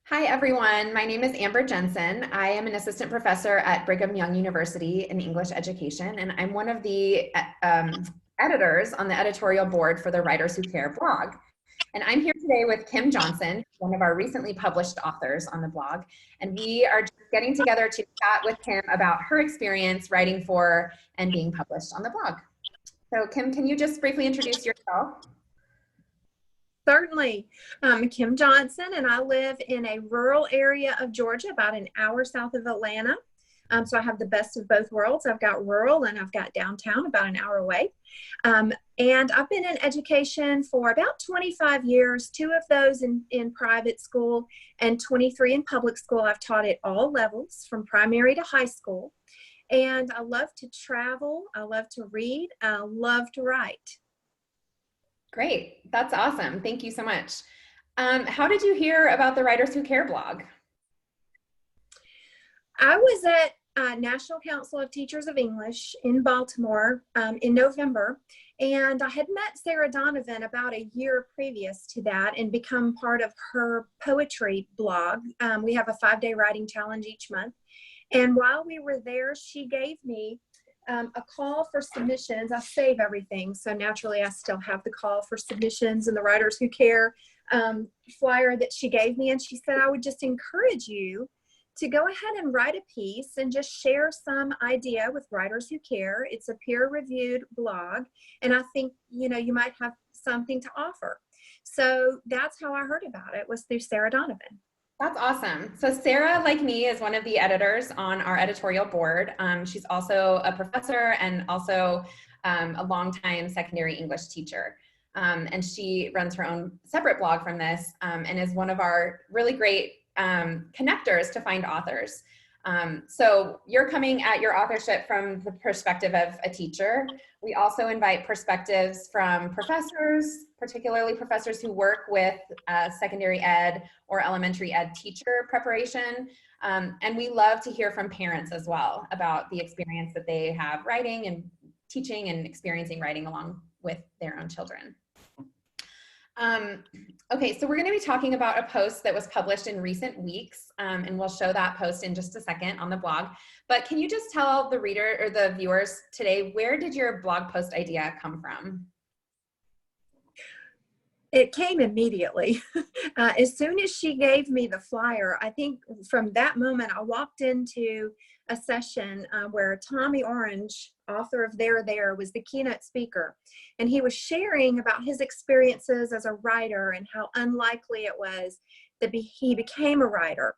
Hi, everyone. My name is Amber Jensen. I am an assistant professor at Brigham Young University in English education, and I'm one of the editors on the editorial board for the Writers Who Care blog. And I'm here today with Kim Johnson, one of our recently published authors on the blog, and we are just getting together to chat with Kim about her experience writing for and being published on the blog. So Kim, can you just briefly introduce yourself? Certainly. I'm Kim Johnson, and I live in a rural area of Georgia, about an hour south of Atlanta. So I have the best of both worlds. I've got rural and I've got downtown, about an hour away. And I've been in education for about 25 years, 2 of those in private school and 23 in public school. I've taught at all levels, from primary to high school. And I love to travel. I love to read. I love to write. Great. That's awesome. Thank you so much. How did you hear about the Writers Who Care blog? I was at National Council of Teachers of English in Baltimore in November, and I had met Sarah Donovan about a year previous to that and become part of her poetry blog. We have a 5-day writing challenge each month. And while we were there, she gave me a call for submissions. I save everything, so naturally I still have the call for submissions and the Writers Who Care flyer that she gave me, and she said, I would just encourage you to go ahead and write a piece and just share some idea with Writers Who Care. It's a peer-reviewed blog, and I think you might have something to offer. So that's how I heard about it, was through Sarah Donovan. That's awesome. So Sarah, like me, is one of the editors on our editorial board. She's also a professor and also a longtime secondary English teacher. And she runs her own separate blog from this and is one of our really great connectors to find authors. So you're coming at your authorship from the perspective of a teacher. We also invite perspectives from professors, particularly professors who work with secondary ed or elementary ed teacher preparation. And we love to hear from parents as well about the experience that they have writing and teaching and experiencing writing along with their own children. Okay, so we're going to be talking about a post that was published in recent weeks, and we'll show that post in just a second on the blog. But can you just tell the reader or the viewers today, where did your blog post idea come from? It came immediately. As soon as she gave me the flyer, I think from that moment I walked into a session where Tommy Orange, author of There, was the keynote speaker. And he was sharing about his experiences as a writer and how unlikely it was that he became a writer.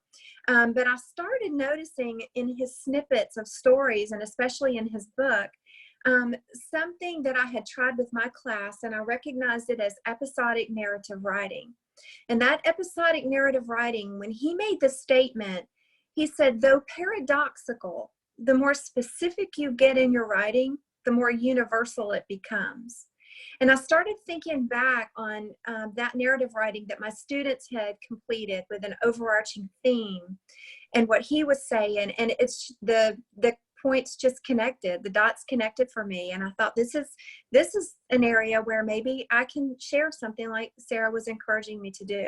But I started noticing in his snippets of stories, and especially in his book, something that I had tried with my class, and I recognized it as episodic narrative writing. And that episodic narrative writing, when he made the statement, he said, though paradoxical, the more specific you get in your writing, the more universal it becomes. And I started thinking back on that narrative writing that my students had completed with an overarching theme and what he was saying. And it's the points just connected, the dots connected for me. And I thought this is an area where maybe I can share something like Sarah was encouraging me to do.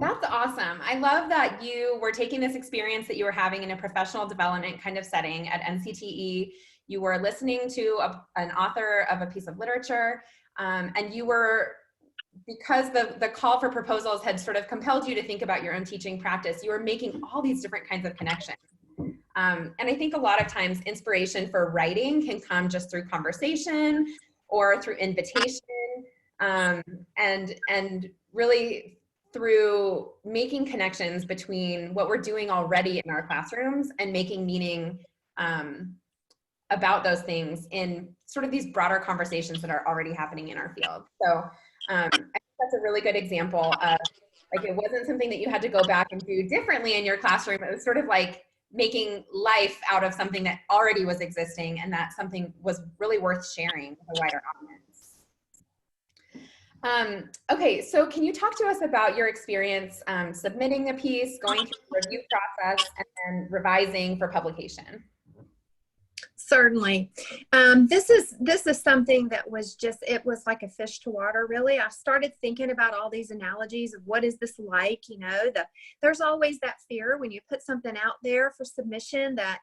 That's awesome. I love that you were taking this experience that you were having in a professional development kind of setting at NCTE. You were listening to an author of a piece of literature, and you were, because the call for proposals had sort of compelled you to think about your own teaching practice, you were making all these different kinds of connections. And I think a lot of times inspiration for writing can come just through conversation or through invitation, and really through making connections between what we're doing already in our classrooms and making meaning about those things in sort of these broader conversations that are already happening in our field. So I think that's a really good example of, like, it wasn't something that you had to go back and do differently in your classroom. It was sort of like making life out of something that already was existing, and that something was really worth sharing with a wider audience. Okay, so can you talk to us about your experience submitting a piece, going through the review process, and then revising for publication? Certainly. This is something that was just, it was like a fish to water, really. I started thinking about all these analogies of what is this like, there's always that fear when you put something out there for submission that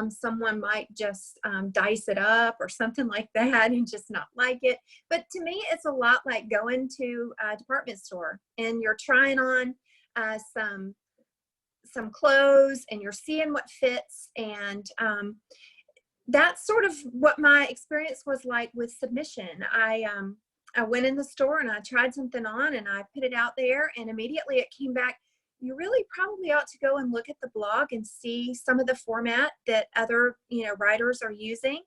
someone might just dice it up or something like that and just not like it. But to me, it's a lot like going to a department store and you're trying on some clothes and you're seeing what fits, and that's sort of what my experience was like with submission. I went in the store and I tried something on and I put it out there, and immediately it came back, you really probably ought to go and look at the blog and see some of the format that other writers are using.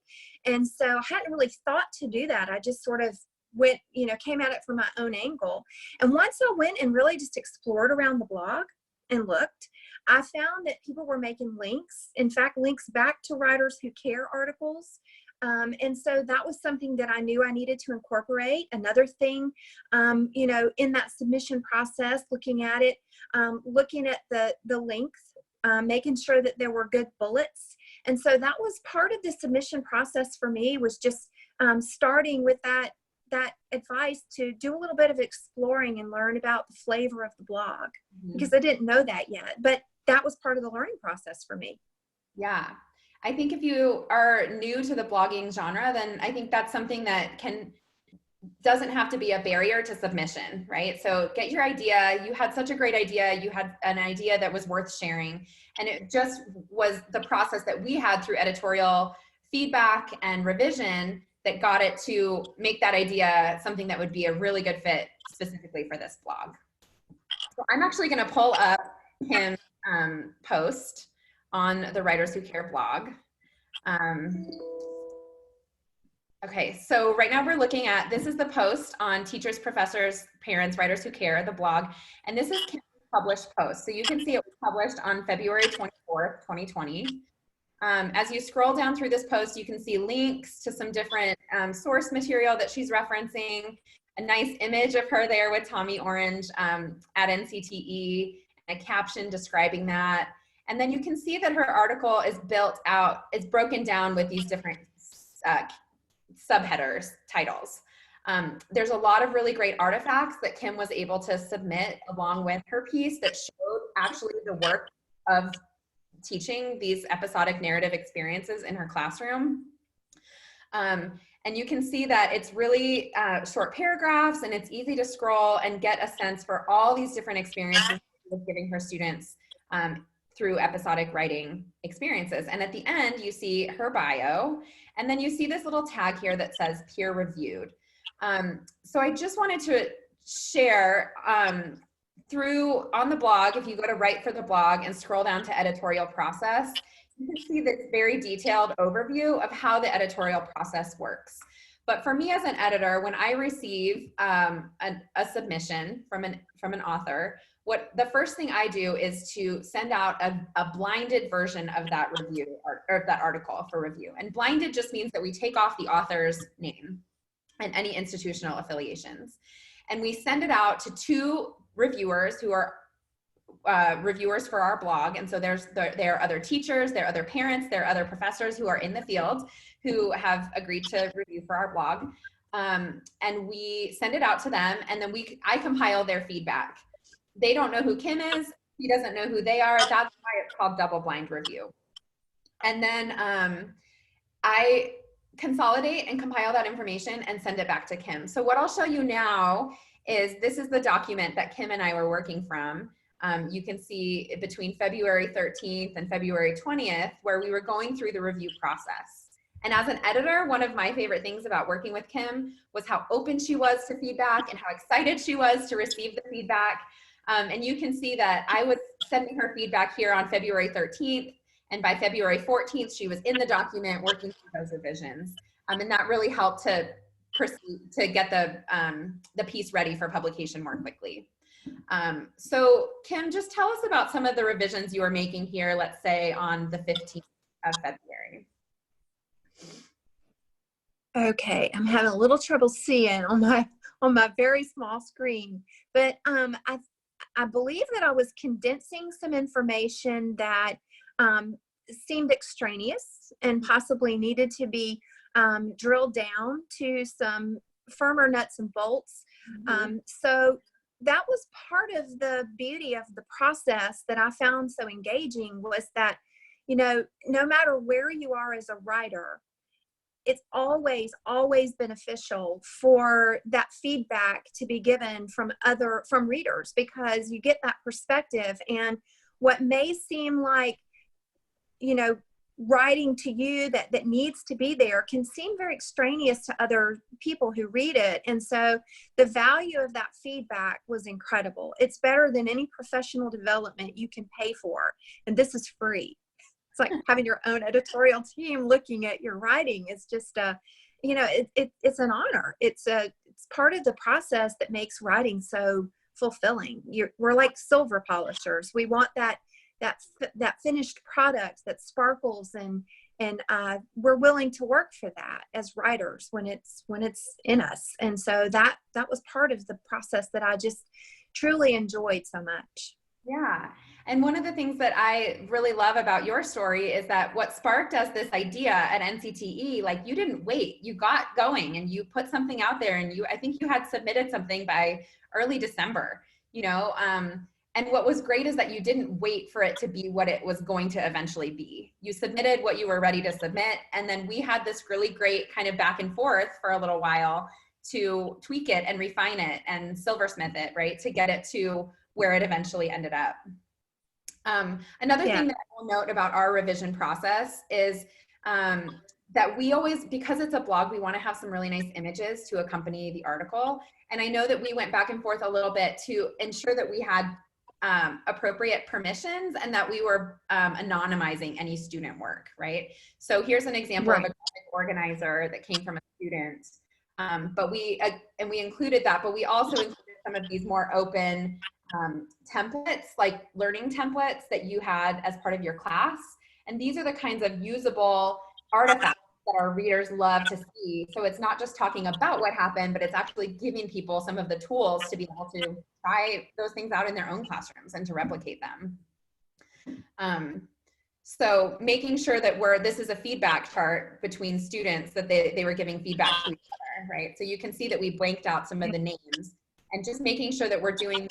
And so I hadn't really thought to do that. I just sort of went, came at it from my own angle. And once I went and really just explored around the blog and looked, I found that people were making links, in fact, links back to Writers Who Care articles. And so that was something that I knew I needed to incorporate. Another thing, in that submission process, looking at it, looking at the length, making sure that there were good bullets. And so that was part of the submission process for me, was just starting with that advice to do a little bit of exploring and learn about the flavor of the blog, because I didn't know that yet, but that was part of the learning process for me. Yeah. I think if you are new to the blogging genre, then I think that's something that doesn't have to be a barrier to submission, right? So get your idea. You had such a great idea. You had an idea that was worth sharing. And it just was the process that we had through editorial feedback and revision that got it to make that idea something that would be a really good fit specifically for this blog. So I'm actually going to pull up Kim's post on the Writers Who Care blog. Okay, so right now we're looking at, this is the post on Teachers, Professors, Parents, Writers Who Care, the blog, and this is Kim's published post. So you can see it was published on February 24th, 2020. As you scroll down through this post, you can see links to some different source material that she's referencing, a nice image of her there with Tommy Orange at NCTE, a caption describing that. And then you can see that her article is broken down with these different subheaders, titles. There's a lot of really great artifacts that Kim was able to submit along with her piece that showed actually the work of teaching these episodic narrative experiences in her classroom. And you can see that it's really short paragraphs, and it's easy to scroll and get a sense for all these different experiences she was giving her students through episodic writing experiences. And at the end, you see her bio, and then you see this little tag here that says peer reviewed. So I just wanted to share on the blog, if you go to Write for the Blog and scroll down to editorial process, you can see this very detailed overview of how the editorial process works. But for me as an editor, when I receive a submission from an author, the first thing I do is to send out a blinded version of that review or that article for review. And blinded just means that we take off the author's name and any institutional affiliations. And we send it out to 2 reviewers who are reviewers for our blog. And so there are other teachers, there are other parents, there are other professors who are in the field who have agreed to review for our blog. And we send it out to them, and then I compile their feedback. They don't know who Kim is. He doesn't know who they are. That's why it's called double blind review. And then I consolidate and compile that information and send it back to Kim. So what I'll show you now is, this is the document that Kim and I were working from. You can see between February 13th and February 20th, where we were going through the review process. And as an editor, one of my favorite things about working with Kim was how open she was to feedback and how excited she was to receive the feedback. And you can see that I was sending her feedback here on February 13th, and by February 14th, she was in the document working through those revisions. And that really helped to proceed to get the piece ready for publication more quickly. So Kim, just tell us about some of the revisions you were making here, let's say on the 15th of February. Okay, I'm having a little trouble seeing on my very small screen, but I believe that I was condensing some information that seemed extraneous and possibly needed to be drilled down to some firmer nuts and bolts. So that was part of the beauty of the process that I found so engaging, was that, you know, no matter where you are as a writer, it's always beneficial for that feedback to be given from readers, because you get that perspective. And what may seem like, you know, writing to you that needs to be there can seem very extraneous to other people who read it. And so the value of that feedback was incredible. It's better than any professional development you can pay for. And this is free. It's like having your own editorial team looking at your writing. It's just you know, it's an honor. It's part of the process that makes writing so fulfilling. We're like silver polishers. We want that finished product that sparkles, and we're willing to work for that as writers when it's in us. And so that was part of the process that I just truly enjoyed so much. Yeah. And one of the things that I really love about your story is that what sparked us this idea at NCTE, like, you didn't wait, you got going and you put something out there, and I think you had submitted something by early December, you know, and what was great is that you didn't wait for it to be what it was going to eventually be. You submitted what you were ready to submit. And then we had this really great kind of back and forth for a little while to tweak it and refine it and silversmith it, right, to get it to where it eventually ended up. Another thing that I will note about our revision process is that we always, because it's a blog, we want to have some really nice images to accompany the article. And I know that we went back and forth a little bit to ensure that we had appropriate permissions and that we were anonymizing any student work, right? So here's an example of a graphic organizer that came from a student. But we included that, but we also included some of these more open templates, like learning templates that you had as part of your class. And these are the kinds of usable artifacts that our readers love to see. So it's not just talking about what happened, but it's actually giving people some of the tools to be able to try those things out in their own classrooms and to replicate them. So making sure that this is a feedback chart between students, that they were giving feedback to each other, right? So you can see that we blanked out some of the names, and just making sure that we're doing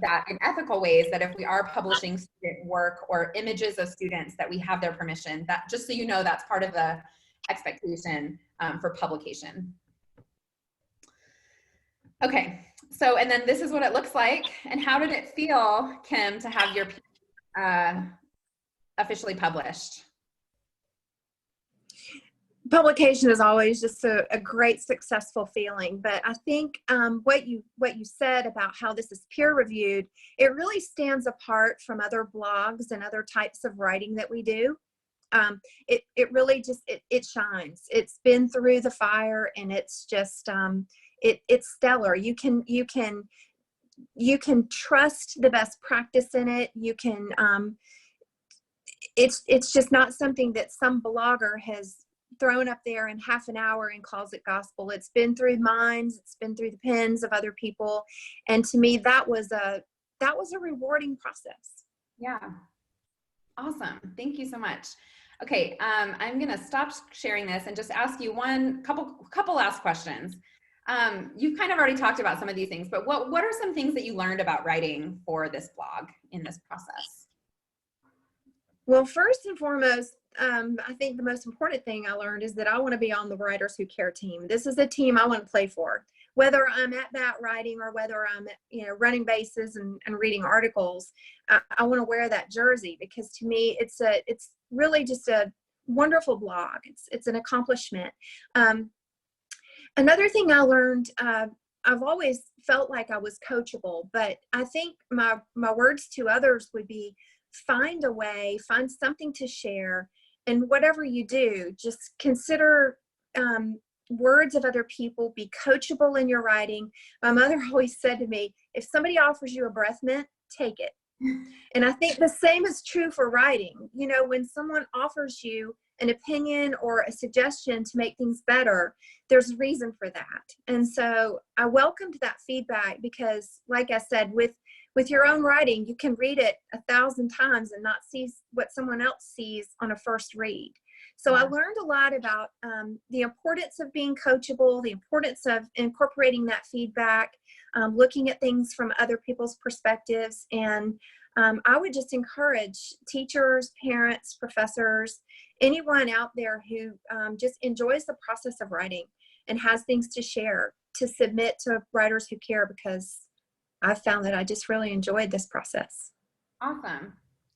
that in ethical ways, that if we are publishing student work or images of students, that we have their permission. That, just so you know, that's part of the expectation for publication. Okay, so, and then this is what it looks like. And how did it feel, Kim, to have your officially published? Publication is always just a great, successful feeling. But I think what you said about how this is peer reviewed, it really stands apart from other blogs and other types of writing that we do. It really just, it shines. It's been through the fire, and it's just, it's stellar. You can trust the best practice in it. You can, it's just not something that some blogger has thrown up there in half an hour and calls it gospel. It's been through minds, it's been through the pens of other people. And to me, that was a rewarding process. Yeah. Awesome. Thank you so much. Okay. I'm going to stop sharing this and just ask you couple last questions. You've kind of already talked about some of these things, but what are some things that you learned about writing for this blog in this process? Well, first and foremost, I think the most important thing I learned is that I want to be on the Writers Who Care team. This is a team I want to play for, whether I'm at bat writing or whether I'm, running bases and reading articles. I want to wear that jersey, because to me, it's really just a wonderful blog. It's an accomplishment. Another thing I learned, I've always felt like I was coachable, but I think my words to others would be, find a way, find something to share. And whatever you do, just consider words of other people, be coachable in your writing. My mother always said to me, if somebody offers you a breath mint, take it. And I think the same is true for writing. When someone offers you an opinion or a suggestion to make things better, there's a reason for that. And so I welcomed that feedback, because like I said, with with your own writing, you can read it 1,000 times and not see what someone else sees on a first read. So I learned a lot about the importance of being coachable, the importance of incorporating that feedback, looking at things from other people's perspectives. And I would just encourage teachers, parents, professors, anyone out there who just enjoys the process of writing and has things to share, to submit to Writers Who Care, because I've found that I just really enjoyed this process. Awesome.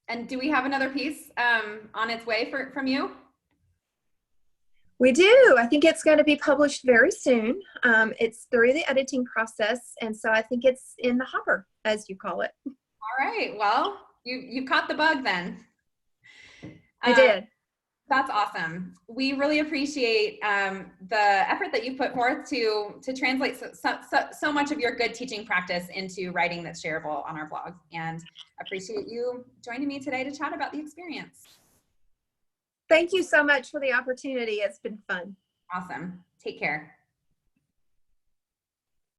And do we have another piece on its way from you? We do. I think it's going to be published very soon. It's through the editing process, and so I think it's in the hopper, as you call it. All right. Well, you caught the bug then. I did. That's awesome. We really appreciate the effort that you put forth to translate so much of your good teaching practice into writing that's shareable on our blog, and appreciate you joining me today to chat about the experience. Thank you so much for the opportunity. It's been fun. Awesome. Take care.